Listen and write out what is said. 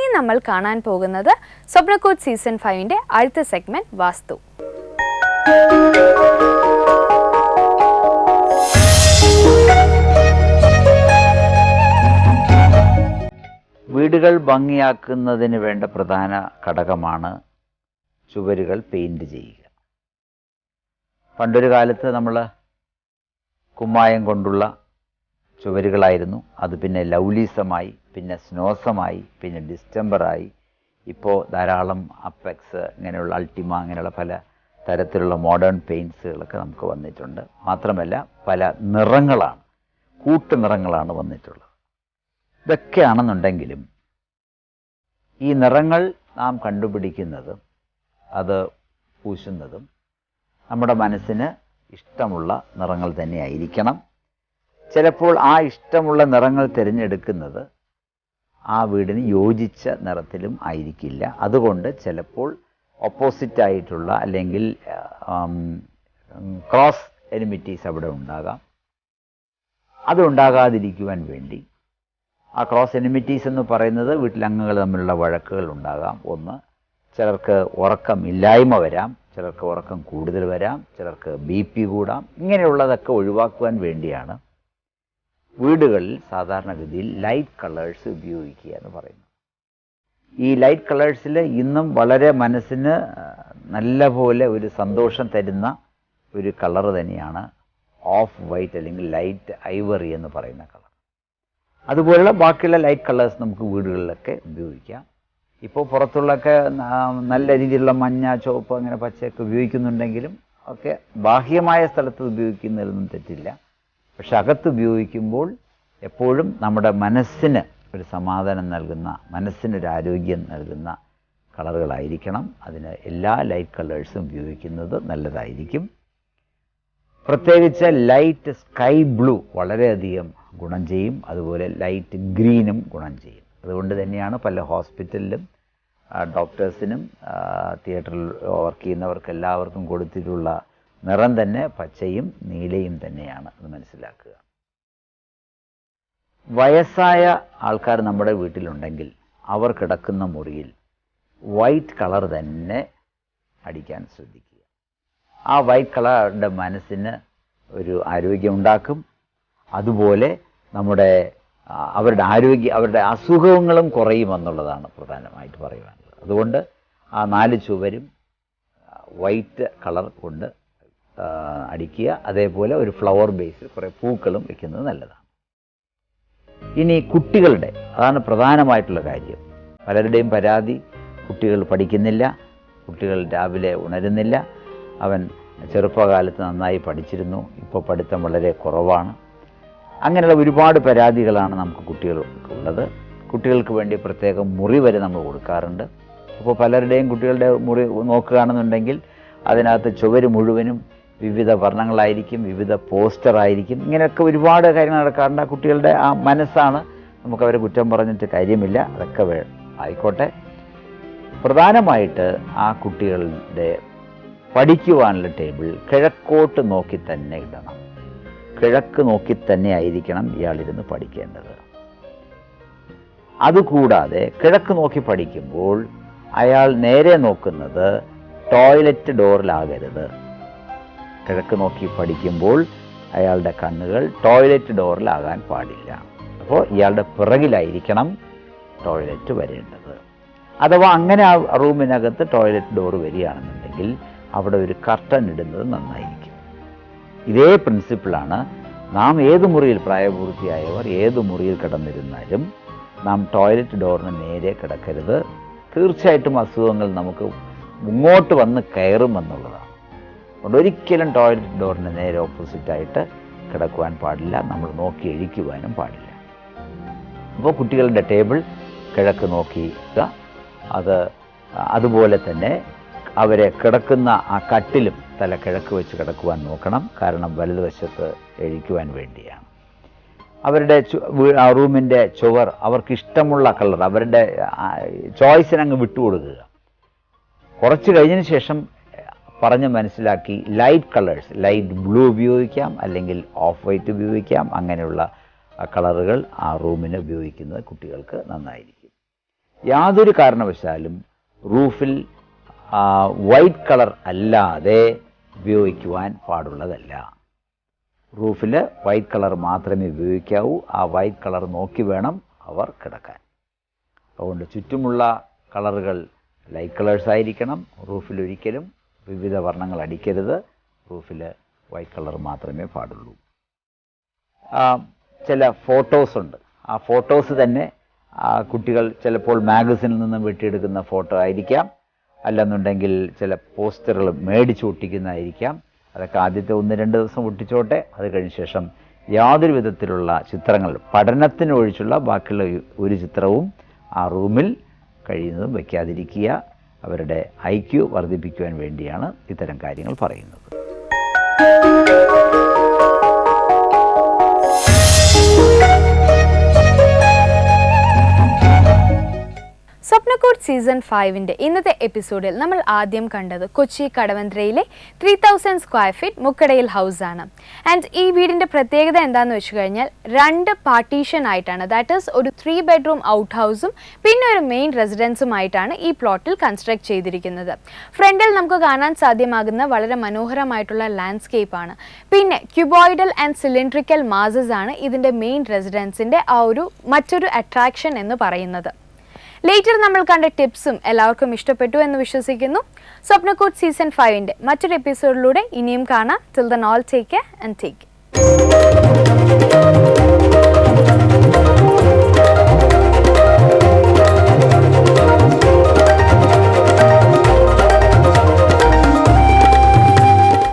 ഇനി നമ്മൾ കാണാൻ പോകുന്നത് സ്വപ്നക്കൂട്ട് സീസൺ 5ന്റെ അടുത്ത സെഗ്മെന്റ് വാസ്തു. വീടുകൾ ഭംഗിയാക്കുന്നതിന് വേണ്ട പ്രധാന ഘടകമാണ് ചുവരുകൾ പെയിന്റ് ചെയ്യുക. പണ്ടൊരു കാലത്ത് നമ്മൾ കുമ്മായം കൊണ്ടുള്ള ചുവരുകളായിരുന്നു. അത് പിന്നെ ലൗലീസമായി, പിന്നെ സ്നോസമായി, പിന്നെ ഡിസ്റ്റംബറായി. ഇപ്പോൾ ധാരാളം അപ്പെക്സ്, ഇങ്ങനെയുള്ള അൾട്ടിമ, അങ്ങനെയുള്ള പല തരത്തിലുള്ള മോഡേൺ പെയിൻറ്റ്സുകളൊക്കെ നമുക്ക് വന്നിട്ടുണ്ട്. മാത്രമല്ല പല നിറങ്ങളാണ്, കൂട്ടുനിറങ്ങളാണ് വന്നിട്ടുള്ളത്. ഇതൊക്കെയാണെന്നുണ്ടെങ്കിലും ഈ നിറങ്ങൾ നാം കണ്ടുപിടിക്കുന്നതും അത് പൂശുന്നതും നമ്മുടെ മനസ്സിന് ഇഷ്ടമുള്ള നിറങ്ങൾ തന്നെയായിരിക്കണം. ചിലപ്പോൾ ആ ഇഷ്ടമുള്ള നിറങ്ങൾ തിരഞ്ഞെടുക്കുന്നത് ആ വീടിന് യോജിച്ച നിറത്തിലും ആയിരിക്കില്ല. അതുകൊണ്ട് ചിലപ്പോൾ ഓപ്പോസിറ്റായിട്ടുള്ള അല്ലെങ്കിൽ ക്രോസ് എനിമിറ്റീസ് അവിടെ ഉണ്ടാകാം. അതുണ്ടാകാതിരിക്കുവാൻ വേണ്ടി, ആ ക്രോസ് എനിമിറ്റീസ് എന്ന് പറയുന്നത് വീട്ടിലംഗങ്ങൾ തമ്മിലുള്ള വഴക്കുകൾ ഉണ്ടാകാം. ഒന്ന്, ചിലർക്ക് ഉറക്കമില്ലായ്മ വരാം, ചിലർക്ക് ഉറക്കം കൂടുതൽ വരാം, ചിലർക്ക് BP കൂടാം. ഇങ്ങനെയുള്ളതൊക്കെ ഒഴിവാക്കുവാൻ വേണ്ടിയാണ് വീടുകളിൽ സാധാരണഗതിയിൽ ലൈറ്റ് കളേഴ്സ് ഉപയോഗിക്കുക എന്ന് പറയുന്നത്. ഈ ലൈറ്റ് കളേഴ്സിൽ ഇന്നും വളരെ മനസ്സിന് നല്ല പോലെ ഒരു സന്തോഷം തരുന്ന ഒരു കളർ തന്നെയാണ് ഓഫ് വൈറ്റ് അല്ലെങ്കിൽ ലൈറ്റ് ഐവറി എന്ന് പറയുന്ന കളർ. അതുപോലുള്ള ബാക്കിയുള്ള ലൈറ്റ് കളേഴ്സ് നമുക്ക് വീടുകളിലൊക്കെ ഉപയോഗിക്കാം. ഇപ്പോൾ പുറത്തുള്ളൊക്കെ നല്ല രീതിയിലുള്ള മഞ്ഞ, ചുവപ്പ്, അങ്ങനെ പച്ചയൊക്കെ ഉപയോഗിക്കുന്നുണ്ടെങ്കിലും ഒക്കെ ബാഹ്യമായ സ്ഥലത്ത് ഉപയോഗിക്കുന്നതിലൊന്നും തെറ്റില്ല. പക്ഷെ അകത്ത് ഉപയോഗിക്കുമ്പോൾ എപ്പോഴും നമ്മുടെ മനസ്സിന് ഒരു സമാധാനം നൽകുന്ന, മനസ്സിനൊരു ആരോഗ്യം നൽകുന്ന കളറുകളായിരിക്കണം. അതിന് എല്ലാ ലൈറ്റ് കളേഴ്സും ഉപയോഗിക്കുന്നത് നല്ലതായിരിക്കും. പ്രത്യേകിച്ച് ലൈറ്റ് സ്കൈ ബ്ലൂ വളരെയധികം ഗുണം ചെയ്യും. അതുപോലെ ലൈറ്റ് ഗ്രീനും ഗുണം ചെയ്യും. അതുകൊണ്ട് തന്നെയാണ് പല ഹോസ്പിറ്റലിലും ഡോക്ടേഴ്സിനും തിയേറ്ററിൽ വർക്ക് ചെയ്യുന്നവർക്ക് എല്ലാവർക്കും കൊടുത്തിട്ടുള്ള നിറം തന്നെ പച്ചയും നീലയും തന്നെയാണ് എന്ന് മനസ്സിലാക്കുക. വയസ്സായ ആൾക്കാർ നമ്മുടെ വീട്ടിലുണ്ടെങ്കിൽ അവർ കിടക്കുന്ന മുറിയിൽ വൈറ്റ് കളർ തന്നെ അടിക്കാൻ ശ്രദ്ധിക്കുക. ആ വൈറ്റ് കളറുടെ മനസ്സിന് ഒരു ആരോഗ്യം ഉണ്ടാക്കും. അതുപോലെ അവരുടെ അസുഖങ്ങളും കുറയുമെന്നുള്ളതാണ് പ്രധാനമായിട്ട് പറയുവാനുള്ളത്. അതുകൊണ്ട് ആ 4 ചുവരും വൈറ്റ് കളർ കൊണ്ട് അടിക്കുക. അതേപോലെ ഒരു ഫ്ലവർ ബേസിൽ കുറേ പൂക്കളും വെക്കുന്നത് നല്ലതാണ്. ഇനി കുട്ടികളുടെ, അതാണ് പ്രധാനമായിട്ടുള്ള കാര്യം. പലരുടെയും പരാതി, കുട്ടികൾ പഠിക്കുന്നില്ല, കുട്ടികൾ രാവിലെ ഉണരുന്നില്ല. അവൻ ചെറുപ്പകാലത്ത് നന്നായി പഠിച്ചിരുന്നു, ഇപ്പോൾ പഠിത്തം വളരെ കുറവാണ്. അങ്ങനെയുള്ള ഒരുപാട് പരാതികളാണ് നമുക്ക് കുട്ടികൾക്കുള്ളത്. കുട്ടികൾക്ക് വേണ്ടി പ്രത്യേകം മുറി വരെ നമ്മൾ കൊടുക്കാറുണ്ട്. അപ്പോൾ പലരുടെയും കുട്ടികളുടെ മുറി നോക്കുകയാണെന്നുണ്ടെങ്കിൽ അതിനകത്ത് ചുവര് മുഴുവനും വിവിധ വർണ്ണങ്ങളായിരിക്കും, വിവിധ പോസ്റ്ററായിരിക്കും. ഇങ്ങനെയൊക്കെ ഒരുപാട് കാര്യങ്ങൾ നടക്കാറുണ്ട്. ആ കുട്ടികളുടെ ആ മനസ്സാണ്, നമുക്കവരെ കുറ്റം പറഞ്ഞിട്ട് കാര്യമില്ല, അതൊക്കെ ആയിക്കോട്ടെ. പ്രധാനമായിട്ട് ആ കുട്ടികളുടെ പഠിക്കുവാനുള്ള ടേബിൾ കിഴക്കോട്ട് നോക്കി തന്നെ ഇടണം. കിഴക്ക് നോക്കി തന്നെ ആയിരിക്കണം ഇയാളിരുന്ന് പഠിക്കേണ്ടത്. അതുകൂടാതെ കിഴക്ക് നോക്കി പഠിക്കുമ്പോൾ അയാൾ നേരെ നോക്കുന്നത് ടോയ്ലറ്റ് ഡോറിലാകരുത്. കിഴക്ക് നോക്കി പഠിക്കുമ്പോൾ അയാളുടെ കണ്ണുകൾ ടോയ്ലറ്റ് ഡോറിലാകാൻ പാടില്ല. അപ്പോൾ ഇയാളുടെ പിറകിലായിരിക്കണം ടോയ്ലറ്റ് വരേണ്ടത്. അഥവാ അങ്ങനെ ആ റൂമിനകത്ത് ടോയ്ലറ്റ് ഡോർ വരികയാണെന്നുണ്ടെങ്കിൽ അവിടെ ഒരു കർട്ടൻ ഇടുന്നത് നന്നായിരിക്കും. ഇതേ പ്രിൻസിപ്പിളാണ് നാം ഏത് മുറിയിൽ, പ്രായപൂർത്തിയായവർ ഏത് മുറിയിൽ കിടന്നിരുന്നാലും നാം ടോയ്ലറ്റ് ഡോറിന് നേരെ കിടക്കരുത്. തീർച്ചയായിട്ടും അസുഖങ്ങൾ നമുക്ക് മുന്നോട്ട് വന്ന് കയറുമെന്നുള്ളതാണ്. അതുകൊണ്ട് ഒരിക്കലും ടോയ്ലറ്റ് ഡോറിന് നേരെ ഓപ്പോസിറ്റായിട്ട് കിടക്കുവാൻ പാടില്ല, നമ്മൾ നോക്കി എഴിക്കുവാനും പാടില്ല. അപ്പോൾ കുട്ടികളുടെ ടേബിൾ കിഴക്ക് നോക്കിക്കുക. അതുപോലെ തന്നെ അവരെ കിടക്കുന്ന ആ കട്ടിലും തല കിഴക്ക് വെച്ച് കിടക്കുവാൻ നോക്കണം. കാരണം വലതുവശത്ത് എഴിക്കുവാൻ വേണ്ടിയാണ്. അവരുടെ ആ റൂമിൻ്റെ ചുവർ അവർക്കിഷ്ടമുള്ള കളർ, അവരുടെ ചോയ്സിനങ്ങ് വിട്ടുകൊടുക്കുക. കുറച്ച് കഴിഞ്ഞതിന് ശേഷം പറഞ്ഞ് മനസ്സിലാക്കി ലൈറ്റ് കളേഴ്സ്, ലൈറ്റ് ബ്ലൂ ഉപയോഗിക്കാം, അല്ലെങ്കിൽ ഓഫ് വൈറ്റ് ഉപയോഗിക്കാം. അങ്ങനെയുള്ള കളറുകൾ ആ റൂമിന് ഉപയോഗിക്കുന്നത് കുട്ടികൾക്ക് നന്നായിരിക്കും. യാതൊരു കാരണവശാലും റൂഫിൽ വൈറ്റ് കളർ അല്ലാതെ ഉപയോഗിക്കുവാൻ പാടുള്ളതല്ല. റൂഫിൽ വൈറ്റ് കളർ മാത്രമേ ഉപയോഗിക്കാവൂ. ആ വൈറ്റ് കളർ നോക്കി വേണം അവർ കിടക്കാൻ. അതുകൊണ്ട് ചുറ്റുമുള്ള കളറുകൾ ലൈറ്റ് കളേഴ്സ് ആയിരിക്കണം. റൂഫിൽ ഒരിക്കലും വിവിധ വർണ്ണങ്ങൾ അടിക്കരുത്. റൂഫിൽ വൈറ്റ് കളർ മാത്രമേ പാടുള്ളൂ. ചില ഫോട്ടോസ് ഉണ്ട്. ആ ഫോട്ടോസ് തന്നെ കുട്ടികൾ ചിലപ്പോൾ മാഗസിനിൽ നിന്നും വെട്ടിയെടുക്കുന്ന ഫോട്ടോ ആയിരിക്കാം, അല്ലെന്നുണ്ടെങ്കിൽ ചില പോസ്റ്ററുകൾ മേടിച്ച് ഒട്ടിക്കുന്നതായിരിക്കാം. അതൊക്കെ ആദ്യത്തെ 1-2 ദിവസം ഒട്ടിച്ചോട്ടെ. അത് കഴിഞ്ഞ ശേഷം യാതൊരു വിധത്തിലുള്ള ചിത്രങ്ങൾ, പഠനത്തിനൊഴിച്ചുള്ള ബാക്കിയുള്ള ഒരു ചിത്രവും ആ റൂമിൽ കഴിയുന്നതും വയ്ക്കാതിരിക്കുക. അവരുടെ IQ വർദ്ധിപ്പിക്കുവാൻ വേണ്ടിയാണ് ഇത്തരം കാര്യങ്ങൾ പറയുന്നത്. സ്വപ്നക്കൂട് സീസൺ 5 ഇന്നത്തെ എപ്പിസോഡിൽ നമ്മൾ ആദ്യം കണ്ടത് കൊച്ചി കടവന്ത്രയിലെ 3000 സ്ക്വയർ ഫീറ്റ് മുക്കടയിൽ ഹൗസ് ആണ്. ആൻഡ് ഈ വീടിൻ്റെ പ്രത്യേകത എന്താണെന്ന് വെച്ച് കഴിഞ്ഞാൽ 2 പാർട്ടീഷൻ ആയിട്ടാണ്, ദാറ്റ് ഈസ് ഒരു 3 ബെഡ്റൂം ഔട്ട് ഹൗസും പിന്നെ ഒരു മെയിൻ റെസിഡൻസുമായിട്ടാണ് ഈ പ്ലോട്ടിൽ കൺസ്ട്രക്ട് ചെയ്തിരിക്കുന്നത്. ഫ്രണ്ടിൽ നമുക്ക് കാണാൻ സാധ്യമാകുന്ന വളരെ മനോഹരമായിട്ടുള്ള ലാൻഡ്സ്കേപ്പാണ്. പിന്നെ ക്യൂബോയിഡൽ ആൻഡ് സിലിണ്ട്രിക്കൽ മാസസ് ആണ് ഇതിൻ്റെ മെയിൻ റെസിഡൻസിൻ്റെ ആ ഒരു മറ്റൊരു അട്രാക്ഷൻ എന്ന് പറയുന്നത്. ലേറ്റർ നമ്മൾ കണ്ട ടിപ്സും എല്ലാവർക്കും ഇഷ്ടപ്പെട്ടു എന്ന് വിശ്വസിക്കുന്നു. സ്വപ്നക്കൂട് സീസൺ 5 മറ്റൊരു എപ്പിസോഡിലൂടെ ഇനിയും കാണാം. Till then all take care and take care.